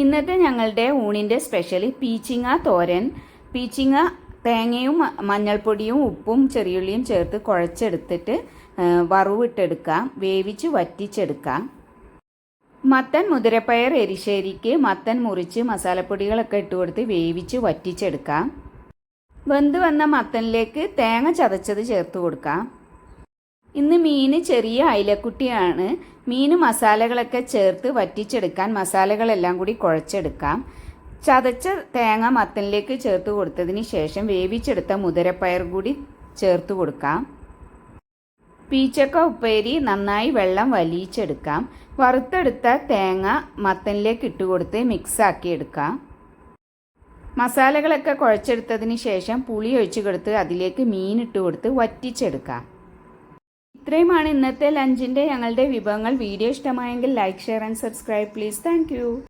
ഇന്നത്തെ ഞങ്ങളുടെ ഊണിൻ്റെ സ്പെഷ്യൽ പീച്ചിങ്ങ തോരൻ. പീച്ചിങ്ങ തേങ്ങയും മഞ്ഞൾപ്പൊടിയും ഉപ്പും ചെറിയുള്ളിയും ചേർത്ത് കുഴച്ചെടുത്തിട്ട് വറവിട്ടെടുക്കാം, വേവിച്ച് വറ്റിച്ചെടുക്കാം. മത്തൻ മുതിരപ്പയർ എരിശ്ശേരിക്ക് മത്തൻ മുറിച്ച് മസാലപ്പൊടികളൊക്കെ ഇട്ട് കൊടുത്ത് വേവിച്ച് വറ്റിച്ചെടുക്കാം. വെന്ത് വന്ന മത്തനിലേക്ക് തേങ്ങ ചതച്ചത് ചേർത്ത് കൊടുക്കാം. ഇന്ന് മീൻ ചെറിയ അയിലക്കുട്ടിയാണ്. മീൻ മസാലകളൊക്കെ ചേർത്ത് വറ്റിച്ചെടുക്കാൻ മസാലകളെല്ലാം കൂടി കുഴച്ചെടുക്കാം. ചതച്ച തേങ്ങ മത്തനിലേക്ക് ചേർത്ത് കൊടുത്തതിന് ശേഷം വേവിച്ചെടുത്ത മുതിരപ്പയർ കൂടി ചേർത്ത് കൊടുക്കാം. പീച്ചക്ക ഉപ്പേരി നന്നായി വെള്ളം വലിയിച്ചെടുക്കാം. വറുത്തെടുത്ത തേങ്ങ മത്തനിലേക്ക് ഇട്ട് കൊടുത്ത് മിക്സാക്കി എടുക്കാം. മസാലകളൊക്കെ കുഴച്ചെടുത്തതിന് ശേഷം പുളി ഒഴിച്ച് കൊടുത്ത് അതിലേക്ക് മീൻ ഇട്ട് കൊടുത്ത് വറ്റിച്ചെടുക്കാം. ഇത്രയുമാണ് ഇന്നത്തെ ലഞ്ചിൻ്റെ ഞങ്ങളുടെ വിഭവങ്ങൾ. വീഡിയോ ഇഷ്ടമായെങ്കിൽ like, share and subscribe please. Thank you.